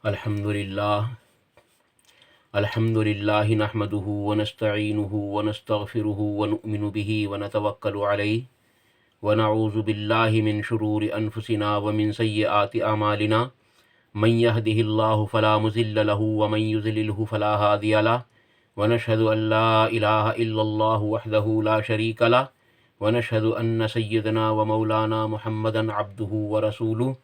الحمد للہ نحمده ونستعینه ونستغفره ونؤمن به ونتوکل علیہ ونعوذ باللہ من شرور انفسنا ومن سیئات اعمالنا من يهده الله فلا مضل له ومن يضلل فلا هادي له ونشهد ان لا اله الا الله وحده لا شريك له ونشهد ان سيدنا ومولانا محمدا عبده ورسوله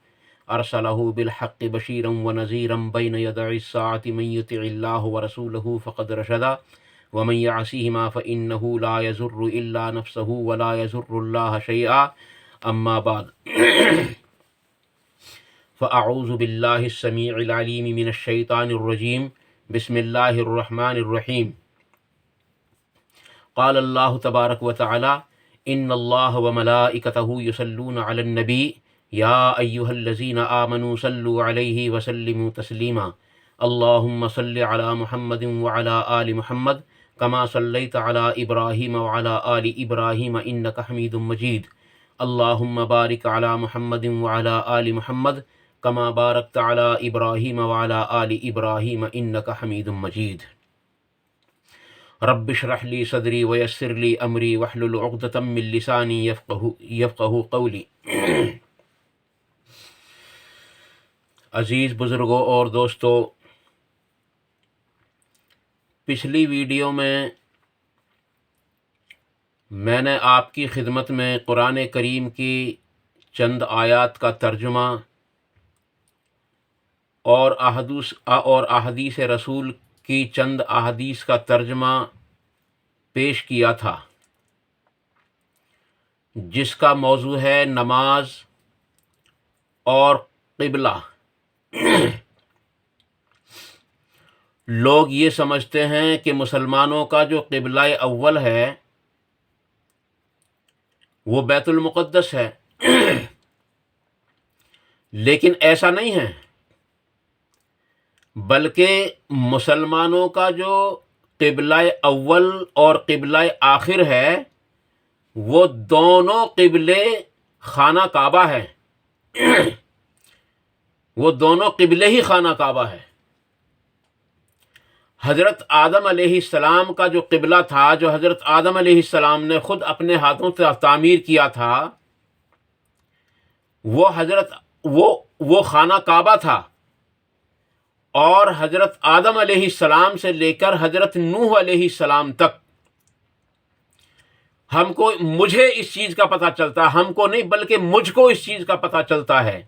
ارسلہ بالحق بشیرا ونذیرا بین یدعی الساعة من یطع اللہ ورسولہ فقد رشدا ومن یعصیہما فإنہ لا یضر الا نفسہ ولا یضر اللہ شیئا اما بعد فاعوذ باللہ السمیع العلیم من الشیطان الرجیم بسم اللہ الرحمن الرحیم قال اللہ تبارک وتعالی ان اللہ وملائکتہ یصلون علی النبی یا ایہا الذین آمنوا صلوا علیہ وسلموا تسلیما اللہم صل علی محمد وعلی آل محمد کما صلیت علی ابراہیم وعلی آل ابراہیم انک حمید مجید اللہم بارک علی محمد وعلی آل محمد کما بارکت علی ابراہیم وعلی آل ابراہیم انک حمید مجید رب اشرح لی صدری ویسر لی امری واحلل عقدۃ من لسانی یفقہوا قولی عزیز بزرگوں اور دوستو، پچھلی ویڈیو میں نے آپ کی خدمت میں قرآن کریم کی چند آیات کا ترجمہ اور احادیث رسول کی چند احادیث کا ترجمہ پیش کیا تھا، جس کا موضوع ہے نماز اور قبلہ۔ لوگ یہ سمجھتے ہیں کہ مسلمانوں کا جو قبلہ اول ہے وہ بیت المقدس ہے، لیکن ایسا نہیں ہے، بلکہ مسلمانوں کا جو قبلہ اول اور قبلہ آخر ہے وہ دونوں قبلے خانہ کعبہ ہے، وہ دونوں قبلے ہی خانہ کعبہ ہے۔ حضرت آدم علیہ السلام کا جو قبلہ تھا، جو حضرت آدم علیہ السلام نے خود اپنے ہاتھوں سے تعمیر کیا تھا، وہ خانہ کعبہ تھا، اور حضرت آدم علیہ السلام سے لے کر حضرت نوح علیہ السلام تک مجھے اس چیز کا پتہ چلتا، ہم کو نہیں بلکہ مجھ کو اس چیز کا پتہ چلتا ہے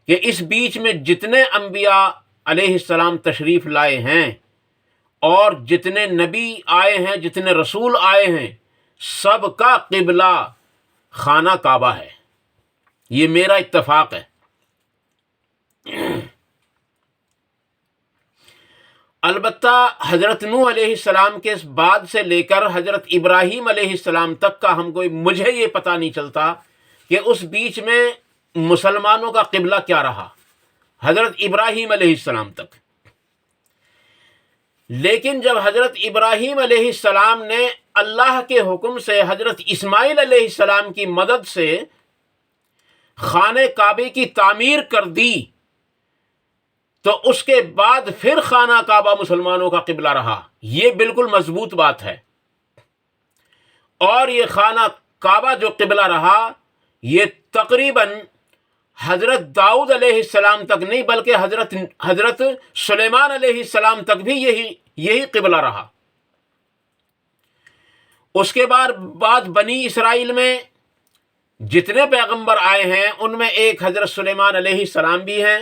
کہ اس بیچ میں جتنے انبیاء علیہ السلام تشریف لائے ہیں اور جتنے نبی آئے ہیں، جتنے رسول آئے ہیں، سب کا قبلہ خانہ کعبہ ہے۔ یہ میرا اتفاق ہے۔ البتہ حضرت نوح علیہ السلام کے بعد سے لے کر حضرت ابراہیم علیہ السلام تک کا مجھے یہ پتہ نہیں چلتا کہ اس بیچ میں مسلمانوں کا قبلہ کیا رہا، حضرت ابراہیم علیہ السلام تک۔ لیکن جب حضرت ابراہیم علیہ السلام نے اللہ کے حکم سے حضرت اسماعیل علیہ السلام کی مدد سے خانہ کعبے کی تعمیر کر دی، تو اس کے بعد پھر خانہ کعبہ مسلمانوں کا قبلہ رہا۔ یہ بالکل مضبوط بات ہے، اور یہ خانہ کعبہ جو قبلہ رہا یہ تقریباً حضرت داؤد علیہ السلام تک نہیں بلکہ حضرت سلیمان علیہ السلام تک بھی یہی قبلہ رہا۔ اس کے بعد بنی اسرائیل میں جتنے پیغمبر آئے ہیں ان میں ایک حضرت سلیمان علیہ السلام بھی ہیں،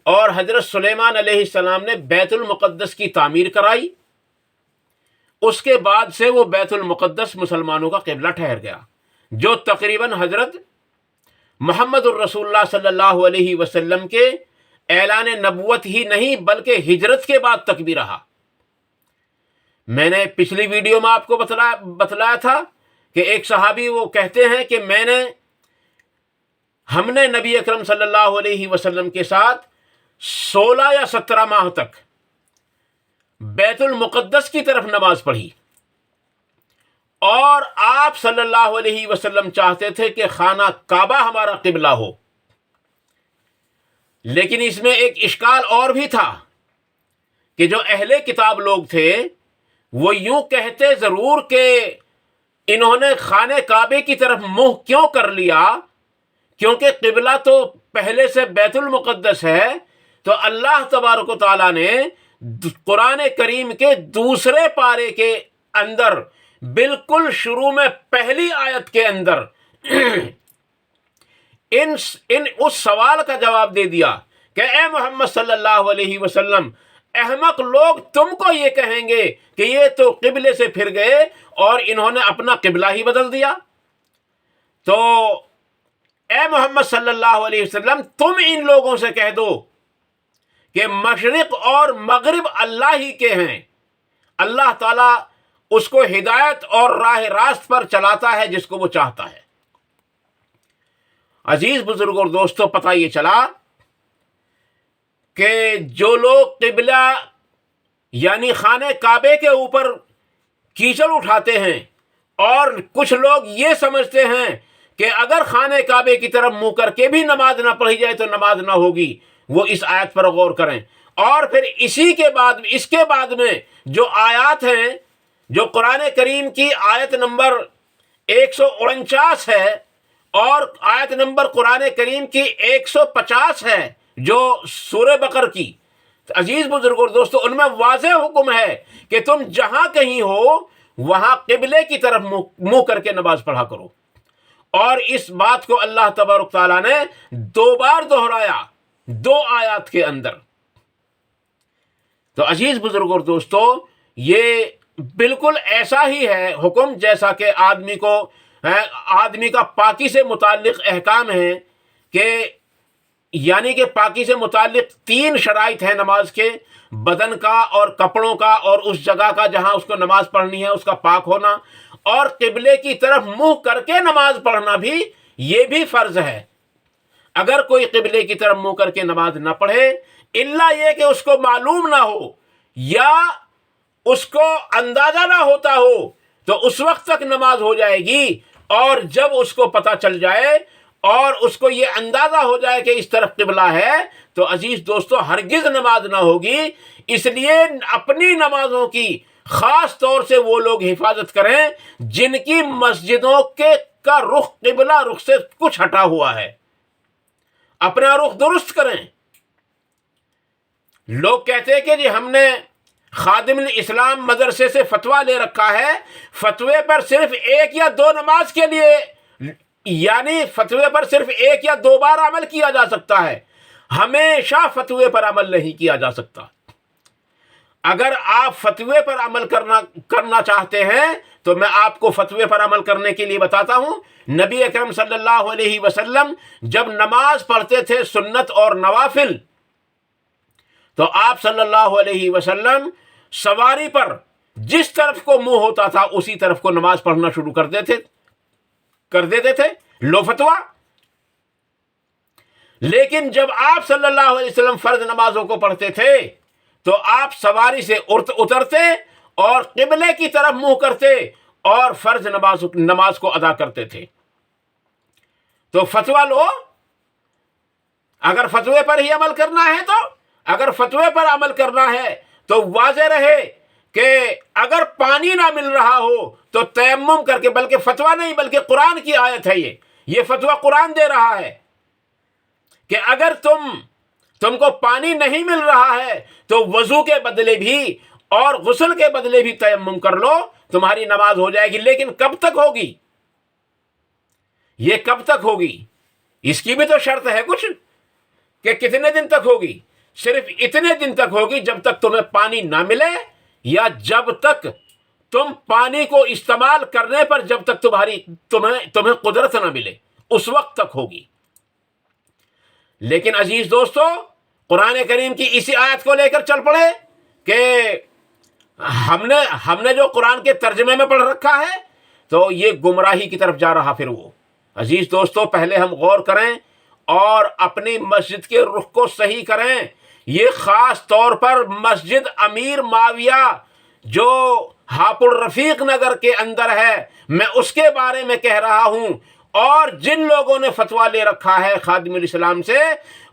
اور حضرت سلیمان علیہ السلام نے بیت المقدس کی تعمیر کرائی۔ اس کے بعد سے وہ بیت المقدس مسلمانوں کا قبلہ ٹھہر گیا، جو تقریباً حضرت محمد الرسول اللہ صلی اللہ علیہ وسلم کے اعلان نبوت ہی نہیں بلکہ ہجرت کے بعد تک بھی رہا۔ میں نے پچھلی ویڈیو میں آپ کو بتلایا تھا کہ ایک صحابی وہ کہتے ہیں کہ ہم نے نبی اکرم صلی اللہ علیہ وسلم کے ساتھ 16 یا 17 ماہ تک بیت المقدس کی طرف نماز پڑھی، اور آپ صلی اللہ علیہ وسلم چاہتے تھے کہ خانہ کعبہ ہمارا قبلہ ہو۔ لیکن اس میں ایک اشکال اور بھی تھا کہ جو اہل کتاب لوگ تھے وہ یوں کہتے ضرور کہ انہوں نے خانہ کعبے کی طرف منہ کیوں کر لیا، کیونکہ قبلہ تو پہلے سے بیت المقدس ہے۔ تو اللہ تبارک و تعالیٰ نے قرآن کریم کے دوسرے پارے کے اندر بالکل شروع میں پہلی آیت کے اندر اس سوال کا جواب دے دیا کہ اے محمد صلی اللہ علیہ وسلم، احمق لوگ تم کو یہ کہیں گے کہ یہ تو قبلے سے پھر گئے اور انہوں نے اپنا قبلہ ہی بدل دیا۔ تو اے محمد صلی اللہ علیہ وسلم، تم ان لوگوں سے کہہ دو کہ مشرق اور مغرب اللہ ہی کے ہیں، اللہ تعالیٰ اس کو ہدایت اور راہ راست پر چلاتا ہے جس کو وہ چاہتا ہے۔ عزیز بزرگ اور دوستو، پتہ یہ چلا کہ جو لوگ قبلہ یعنی خانہ کعبے کے اوپر کیچڑ اٹھاتے ہیں اور کچھ لوگ یہ سمجھتے ہیں کہ اگر خانہ کعبے کی طرف منہ کر کے بھی نماز نہ پڑھی جائے تو نماز نہ ہوگی، وہ اس آیت پر غور کریں۔ اور پھر اس کے بعد میں جو آیات ہیں، جو قرآن کریم کی آیت نمبر 149 ہے اور آیت نمبر قرآن کریم کی 150 ہے جو سورہ بقر کی، عزیز بزرگ اور دوستو، ان میں واضح حکم ہے کہ تم جہاں کہیں ہو وہاں قبلے کی طرف منہ کر کے نماز پڑھا کرو۔ اور اس بات کو اللہ تبارک تعالیٰ نے 2 بار دہرایا 2 آیات کے اندر۔ تو عزیز بزرگ اور دوستو، یہ بالکل ایسا ہی ہے حکم جیسا کہ آدمی کا پاکی سے متعلق احکام ہے، کہ یعنی کہ پاکی سے متعلق 3 شرائط ہیں نماز کے: بدن کا اور کپڑوں کا اور اس جگہ کا جہاں اس کو نماز پڑھنی ہے اس کا پاک ہونا، اور قبلے کی طرف منہ کر کے نماز پڑھنا بھی، یہ بھی فرض ہے۔ اگر کوئی قبلے کی طرف منہ کر کے نماز نہ پڑھے، الا یہ کہ اس کو معلوم نہ ہو یا اس کو اندازہ نہ ہوتا ہو، تو اس وقت تک نماز ہو جائے گی، اور جب اس کو پتہ چل جائے اور اس کو یہ اندازہ ہو جائے کہ اس طرف قبلہ ہے، تو عزیز دوستو ہرگز نماز نہ ہوگی۔ اس لیے اپنی نمازوں کی خاص طور سے وہ لوگ حفاظت کریں جن کی مسجدوں کا رخ قبلہ رخ سے کچھ ہٹا ہوا ہے، اپنا رخ درست کریں۔ لوگ کہتے ہیں کہ جی ہم نے خادم الاسلام مدرسے سے فتویٰ لے رکھا ہے، فتوے پر صرف 1 یا 2 نماز کے لیے، یعنی فتوے پر صرف 1 یا 2 بار عمل کیا جا سکتا ہے، ہمیشہ فتوے پر عمل نہیں کیا جا سکتا۔ اگر آپ فتوے پر عمل کرنا چاہتے ہیں تو میں آپ کو فتوے پر عمل کرنے کے لیے بتاتا ہوں۔ نبی اکرم صلی اللہ علیہ وسلم جب نماز پڑھتے تھے سنت اور نوافل، تو آپ صلی اللہ علیہ وسلم سواری پر جس طرف کو منہ ہوتا تھا اسی طرف کو نماز پڑھنا شروع کر دیتے تھے۔ لو فتویٰ۔ لیکن جب آپ صلی اللہ علیہ وسلم فرض نمازوں کو پڑھتے تھے تو آپ سواری سے اترتے اور قبلے کی طرف منہ کرتے اور فرض نماز کو ادا کرتے تھے۔ تو فتویٰ لو، اگر فتوے پر ہی عمل کرنا ہے تو، اگر فتوے پر عمل کرنا ہے تو واضح رہے کہ اگر پانی نہ مل رہا ہو تو تیمم کر کے، بلکہ فتویٰ نہیں بلکہ قرآن کی آیت ہے، یہ فتویٰ قرآن دے رہا ہے کہ اگر تم کو پانی نہیں مل رہا ہے تو وضو کے بدلے بھی اور غسل کے بدلے بھی تیمم کر لو، تمہاری نماز ہو جائے گی۔ لیکن کب تک ہوگی؟ یہ کب تک ہوگی؟ اس کی بھی تو شرط ہے کچھ، کہ کتنے دن تک ہوگی؟ صرف اتنے دن تک ہوگی جب تک تمہیں پانی نہ ملے، یا جب تک تم پانی کو استعمال کرنے پر جب تک تمہیں قدرت نہ ملے، اس وقت تک ہوگی۔ لیکن عزیز دوستو، قرآن کریم کی اسی آیت کو لے کر چل پڑے کہ ہم نے جو قرآن کے ترجمے میں پڑھ رکھا ہے تو یہ گمراہی کی طرف جا رہا۔ پھر وہ عزیز دوستو، پہلے ہم غور کریں اور اپنی مسجد کے رخ کو صحیح کریں۔ یہ خاص طور پر مسجد امیر معاویہ جو ہاپڑ رفیق نگر کے اندر ہے، میں اس کے بارے میں کہہ رہا ہوں، اور جن لوگوں نے فتویٰ لے رکھا ہے خادم الاسلام سے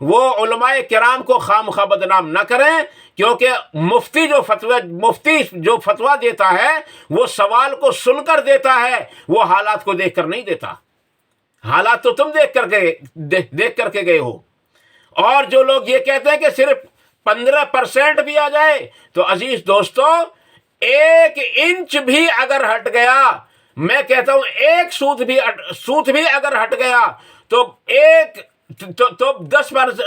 وہ علماء کرام کو خواہ بدنام نہ کریں، کیونکہ مفتی جو فتویٰ دیتا ہے وہ سوال کو سن کر دیتا ہے، وہ حالات کو دیکھ کر نہیں دیتا۔ حالات تو تم دیکھ کر کے گئے ہو۔ اور جو لوگ یہ کہتے ہیں کہ صرف 15% بھی آ جائے، تو عزیز دوستو 1 انچ بھی اگر ہٹ گیا، میں کہتا ہوں 1 سوت بھی اگر ہٹ گیا تو 10%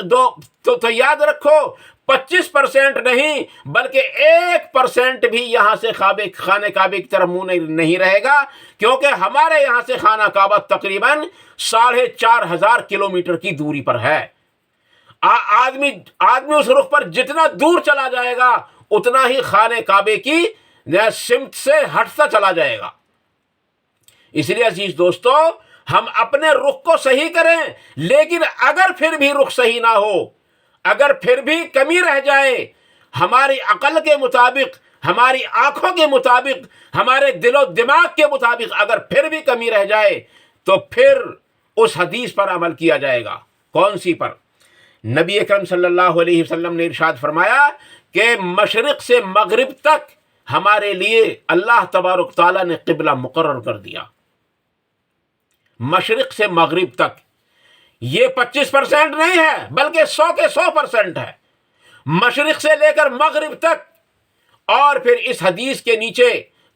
تو یاد رکھو 25% نہیں بلکہ 1% بھی یہاں سے خانہ کعبے کی طرف منہ نہیں رہے گا، کیونکہ ہمارے یہاں سے خانہ کعبہ تقریباً 4500 کلومیٹر کی دوری پر ہے۔ آدمی اس رخ پر جتنا دور چلا جائے گا اتنا ہی خانہ کعبے کی سمت سے ہٹتا چلا جائے گا۔ اس لیے عزیز دوستو ہم اپنے رخ کو صحیح کریں، لیکن اگر پھر بھی رخ صحیح نہ ہو، اگر پھر بھی کمی رہ جائے، ہماری عقل کے مطابق، ہماری آنکھوں کے مطابق، ہمارے دل و دماغ کے مطابق اگر پھر بھی کمی رہ جائے تو پھر اس حدیث پر عمل کیا جائے گا۔ کون سی پر؟ نبی اکرم صلی اللہ علیہ وسلم نے ارشاد فرمایا کہ مشرق سے مغرب تک ہمارے لیے اللہ تبارک تعالیٰ نے قبلہ مقرر کر دیا۔ مشرق سے مغرب تک، یہ 25% نہیں ہے بلکہ 100 کے 100% ہے، مشرق سے لے کر مغرب تک۔ اور پھر اس حدیث کے نیچے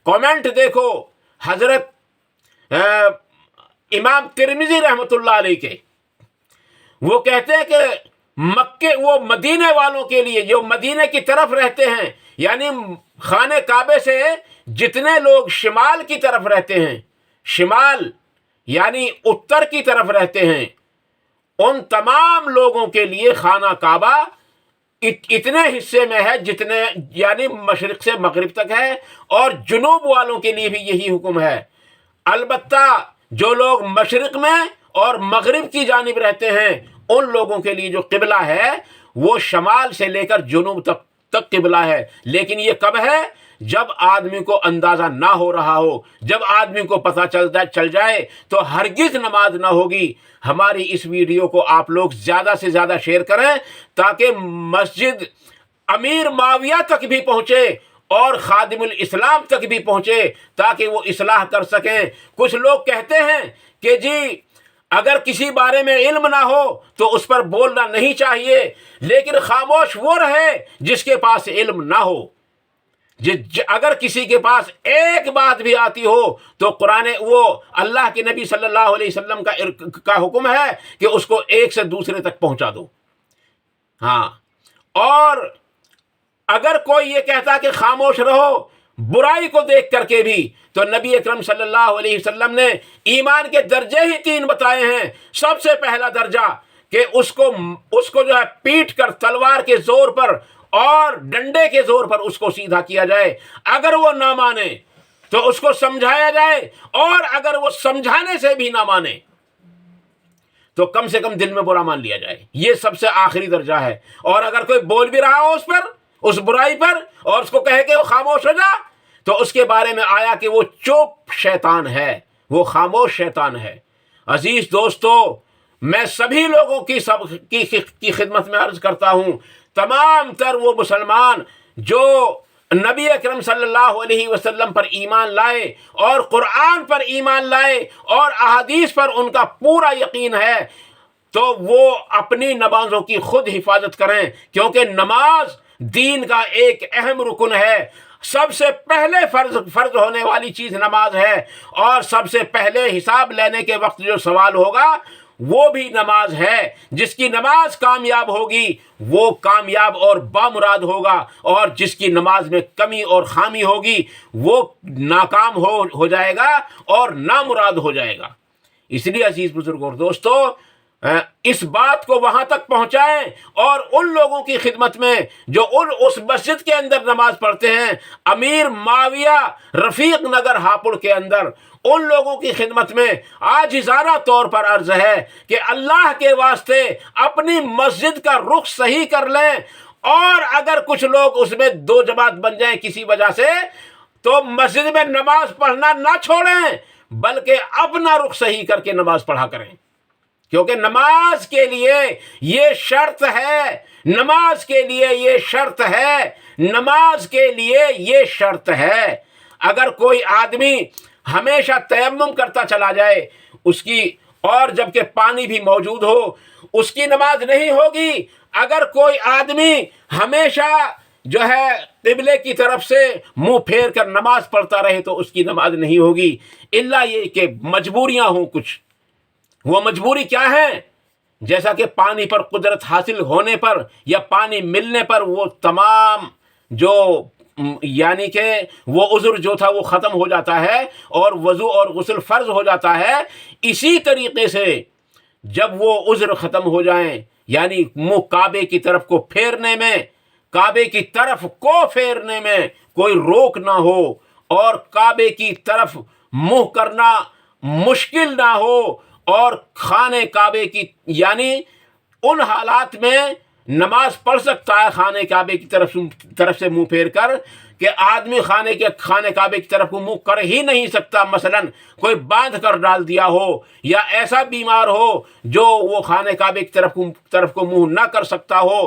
کومنٹ دیکھو حضرت امام ترمذی رحمۃ اللہ علیہ کے، وہ کہتے ہیں کہ وہ مدینے والوں کے لیے جو مدینے کی طرف رہتے ہیں، یعنی خانہ کعبے سے جتنے لوگ شمال کی طرف رہتے ہیں، شمال یعنی اتر کی طرف رہتے ہیں، ان تمام لوگوں کے لیے خانہ کعبہ اتنے حصے میں ہے جتنے یعنی مشرق سے مغرب تک ہے، اور جنوب والوں کے لیے بھی یہی حکم ہے۔ البتہ جو لوگ مشرق میں اور مغرب کی جانب رہتے ہیں ان لوگوں کے لیے جو قبلہ ہے وہ شمال سے لے کر جنوب تک قبلہ ہے، لیکن یہ کب ہے؟ جب آدمی کو اندازہ نہ ہو رہا ہو، جب آدمی کو پتہ چل جائے تو ہرگز نماز نہ ہوگی۔ ہماری اس ویڈیو کو آپ لوگ زیادہ سے زیادہ شیئر کریں تاکہ مسجد امیر معاویہ تک بھی پہنچے اور خادم الاسلام تک بھی پہنچے، تاکہ وہ اصلاح کر سکیں۔ کچھ لوگ کہتے ہیں کہ جی اگر کسی بارے میں علم نہ ہو تو اس پر بولنا نہیں چاہیے، لیکن خاموش وہ رہے جس کے پاس علم نہ ہو۔ اگر کسی کے پاس ایک بات بھی آتی ہو تو اللہ کے نبی صلی اللہ علیہ وسلم کا حکم ہے کہ اس کو ایک سے دوسرے تک پہنچا دو۔ ہاں، اور اگر کوئی یہ کہتا کہ خاموش رہو برائی کو دیکھ کر کے بھی، تو نبی اکرم صلی اللہ علیہ وسلم نے ایمان کے درجے ہی 3 بتائے ہیں۔ سب سے پہلا درجہ کہ اس کو جو ہے پیٹ کر تلوار کے زور پر اور ڈنڈے کے زور پر اس کو سیدھا کیا جائے، اگر وہ نہ مانے تو اس کو سمجھایا جائے، اور اگر وہ سمجھانے سے بھی نہ مانے تو کم سے کم دل میں برا مان لیا جائے۔ یہ سب سے آخری درجہ ہے۔ اور اگر کوئی بول بھی رہا ہو اس برائی پر اور اس کو کہے کہ وہ خاموش ہو جا، تو اس کے بارے میں آیا کہ وہ چپ شیطان ہے، وہ خاموش شیطان ہے۔ عزیز دوستو، میں سبھی لوگوں کی خدمت میں عرض کرتا ہوں، تمام تر وہ مسلمان جو نبی اکرم صلی اللہ علیہ وسلم پر ایمان لائے اور قرآن پر ایمان لائے اور احادیث پر ان کا پورا یقین ہے، تو وہ اپنی نمازوں کی خود حفاظت کریں، کیونکہ نماز دین کا ایک اہم رکن ہے۔ سب سے پہلے فرض ہونے والی چیز نماز ہے، اور سب سے پہلے حساب لینے کے وقت جو سوال ہوگا وہ بھی نماز ہے۔ جس کی نماز کامیاب ہوگی وہ کامیاب اور بامراد ہوگا، اور جس کی نماز میں کمی اور خامی ہوگی وہ ناکام ہو جائے گا اور نامراد ہو جائے گا۔ اس لیے عزیز بزرگ اور دوستو، اس بات کو وہاں تک پہنچائیں، اور ان لوگوں کی خدمت میں جو اس مسجد کے اندر نماز پڑھتے ہیں، امیر معاویہ رفیق نگر ہاپوڑ کے اندر، ان لوگوں کی خدمت میں عاجزانہ طور پر عرض ہے کہ اللہ کے واسطے اپنی مسجد کا رخ صحیح کر لیں، اور اگر کچھ لوگ اس میں 2 جماعت بن جائیں کسی وجہ سے، تو مسجد میں نماز پڑھنا نہ چھوڑیں، بلکہ اپنا رخ صحیح کر کے نماز پڑھا کریں، کیونکہ نماز کے لیے یہ شرط ہے، نماز کے لیے یہ شرط ہے، نماز کے لیے یہ شرط ہے۔ اگر کوئی آدمی ہمیشہ تیمم کرتا چلا جائے اس کی، اور جبکہ پانی بھی موجود ہو، اس کی نماز نہیں ہوگی۔ اگر کوئی آدمی ہمیشہ جو ہے قبلے کی طرف سے منہ پھیر کر نماز پڑھتا رہے تو اس کی نماز نہیں ہوگی، الا یہ کہ مجبوریاں ہوں کچھ۔ وہ مجبوری کیا ہے؟ جیسا کہ پانی پر قدرت حاصل ہونے پر یا پانی ملنے پر وہ تمام جو یعنی کہ وہ عذر جو تھا وہ ختم ہو جاتا ہے اور وضو اور غسل فرض ہو جاتا ہے، اسی طریقے سے جب وہ عذر ختم ہو جائیں، یعنی منہ کعبے کی طرف کو پھیرنے میں، کعبے کی طرف کو پھیرنے میں کوئی روک نہ ہو اور کعبے کی طرف منہ کرنا مشکل نہ ہو، اور خانے کعبے کی یعنی ان حالات میں نماز پڑھ سکتا ہے خانے کعبے کی طرف سے منہ پھیر کر، کہ آدمی خانے کعبے کی طرف کو منہ کر ہی نہیں سکتا، مثلا کوئی باندھ کر ڈال دیا ہو یا ایسا بیمار ہو جو وہ خانے کعبے کی طرف کو منہ نہ کر سکتا ہو،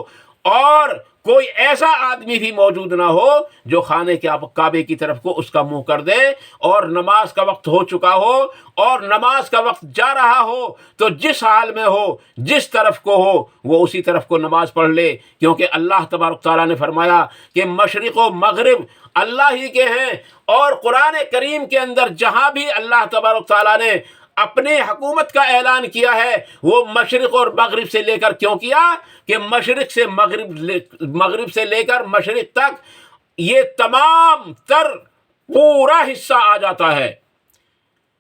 اور کوئی ایسا آدمی بھی موجود نہ ہو جو خانے کعبے کی طرف کو اس کا منہ کر دے، اور نماز کا وقت ہو چکا ہو اور نماز کا وقت جا رہا ہو، تو جس حال میں ہو، جس طرف کو ہو، وہ اسی طرف کو نماز پڑھ لے، کیونکہ اللہ تبارک تعالیٰ نے فرمایا کہ مشرق و مغرب اللہ ہی کے ہیں، اور قرآن کریم کے اندر جہاں بھی اللہ تبارک تعالیٰ نے اپنے حکومت کا اعلان کیا ہے وہ مشرق اور مغرب سے لے کر کیوں کیا؟ کہ مشرق سے مغرب سے لے کر مشرق تک یہ تمام تر پورا حصہ آ جاتا ہے،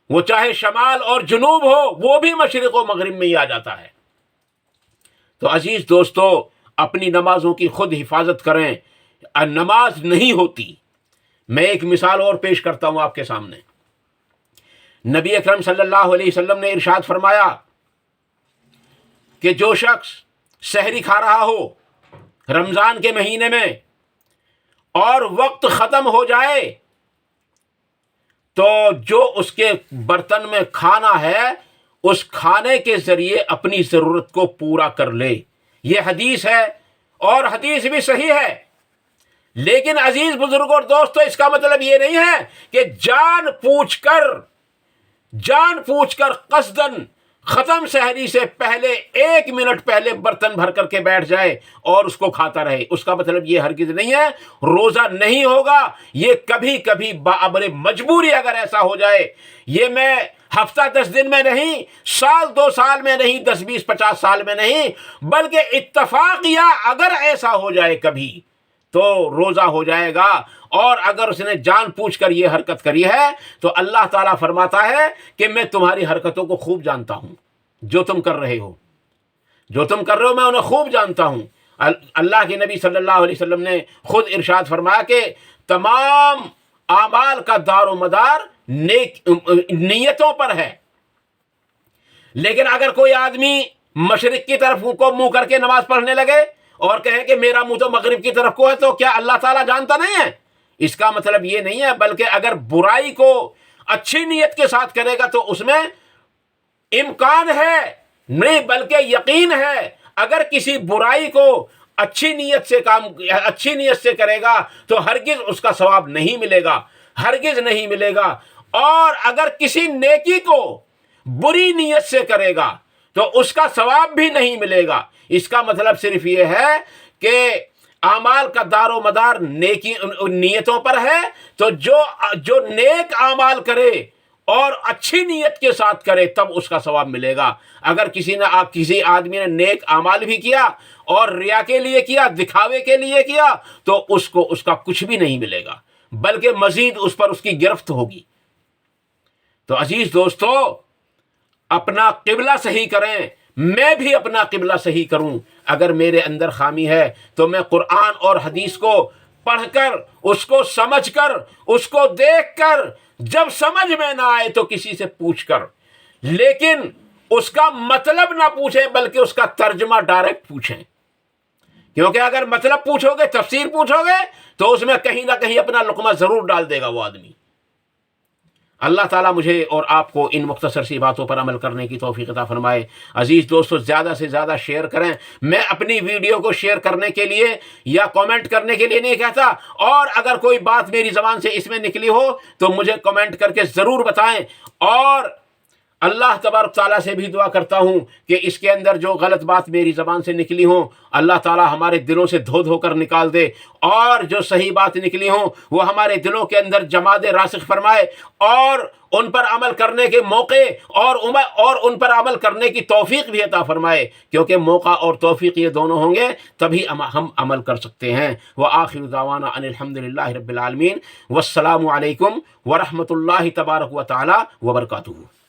وہ چاہے شمال اور جنوب ہو وہ بھی مشرق و مغرب میں ہی آ جاتا ہے۔ تو عزیز دوستو، اپنی نمازوں کی خود حفاظت کریں، نماز نہیں ہوتی۔ میں ایک مثال اور پیش کرتا ہوں آپ کے سامنے۔ نبی اکرم صلی اللہ علیہ وسلم نے ارشاد فرمایا کہ جو شخص سحری کھا رہا ہو رمضان کے مہینے میں اور وقت ختم ہو جائے تو جو اس کے برتن میں کھانا ہے اس کھانے کے ذریعے اپنی ضرورت کو پورا کر لے۔ یہ حدیث ہے اور حدیث بھی صحیح ہے، لیکن عزیز بزرگوں اور دوستو، اس کا مطلب یہ نہیں ہے کہ جان پوچھ کر قصدن ختم سحری سے پہلے 1 منٹ پہلے برتن بھر کر کے بیٹھ جائے اور اس کو کھاتا رہے۔ اس کا مطلب یہ ہرگز نہیں ہے روزہ نہیں ہوگا۔ یہ کبھی کبھی بامر مجبوری اگر ایسا ہو جائے، یہ میں ہفتہ 10 دن میں نہیں، سال 2 سال میں نہیں، 10 20 50 سال میں نہیں، بلکہ اتفاقیہ اگر ایسا ہو جائے کبھی تو روزہ ہو جائے گا۔ اور اگر اس نے جان پوچھ کر یہ حرکت کری ہے تو اللہ تعالیٰ فرماتا ہے کہ میں تمہاری حرکتوں کو خوب جانتا ہوں، جو تم کر رہے ہو میں انہیں خوب جانتا ہوں۔ اللہ کے نبی صلی اللہ علیہ وسلم نے خود ارشاد فرمایا کہ تمام اعمال کا دار و مدار نیتوں پر ہے، لیکن اگر کوئی آدمی مشرق کی طرف کو منہ کر کے نماز پڑھنے لگے اور کہے کہ میرا منہ تو مغرب کی طرف کو ہے، تو کیا اللہ تعالیٰ جانتا نہیں ہے؟ اس کا مطلب یہ نہیں ہے، بلکہ اگر برائی کو اچھی نیت کے ساتھ کرے گا تو اس میں امکان ہے نہیں بلکہ یقین ہے۔ اگر کسی برائی کو اچھی نیت سے کرے گا تو ہرگز اس کا ثواب نہیں ملے گا، ہرگز نہیں ملے گا۔ اور اگر کسی نیکی کو بری نیت سے کرے گا تو اس کا ثواب بھی نہیں ملے گا۔ اس کا مطلب صرف یہ ہے کہ اعمال کا دار و مدار نیتوں پر ہے، تو جو نیک اعمال کرے اور اچھی نیت کے ساتھ کرے تب اس کا ثواب ملے گا۔ اگر کسی آدمی نے نیک اعمال بھی کیا اور ریا کے لیے کیا، دکھاوے کے لیے کیا، تو اس کا کچھ بھی نہیں ملے گا، بلکہ مزید اس پر اس کی گرفت ہوگی۔ تو عزیز دوستو، اپنا قبلہ صحیح کریں، میں بھی اپنا قبلہ صحیح کروں۔ اگر میرے اندر خامی ہے تو میں قرآن اور حدیث کو پڑھ کر، اس کو سمجھ کر، اس کو دیکھ کر، جب سمجھ میں نہ آئے تو کسی سے پوچھ کر، لیکن اس کا مطلب نہ پوچھیں بلکہ اس کا ترجمہ ڈائریکٹ پوچھیں، کیونکہ اگر مطلب پوچھو گے، تفسیر پوچھو گے، تو اس میں کہیں نہ کہیں اپنا لقمہ ضرور ڈال دے گا وہ آدمی۔ اللہ تعالیٰ مجھے اور آپ کو ان مختصر سی باتوں پر عمل کرنے کی توفیق عطا فرمائے۔ عزیز دوستو، زیادہ سے زیادہ شیئر کریں۔ میں اپنی ویڈیو کو شیئر کرنے کے لیے یا کومنٹ کرنے کے لیے نہیں کہتا، اور اگر کوئی بات میری زبان سے اس میں نکلی ہو تو مجھے کومنٹ کر کے ضرور بتائیں، اور اللہ تبارک تعالیٰ سے بھی دعا کرتا ہوں کہ اس کے اندر جو غلط بات میری زبان سے نکلی ہوں اللہ تعالیٰ ہمارے دلوں سے دھو دھو کر نکال دے، اور جو صحیح بات نکلی ہوں وہ ہمارے دلوں کے اندر جماد راسخ فرمائے، اور ان پر عمل کرنے کے موقع اور ان پر عمل کرنے کی توفیق بھی عطا فرمائے، کیونکہ موقع اور توفیق یہ دونوں ہوں گے تبھی ہم عمل کر سکتے ہیں۔ وآخر دعوانا ان الحمدللہ رب العالمین، والسلام علیکم ورحمۃ اللہ تبارک و تعالی وبرکاتہ۔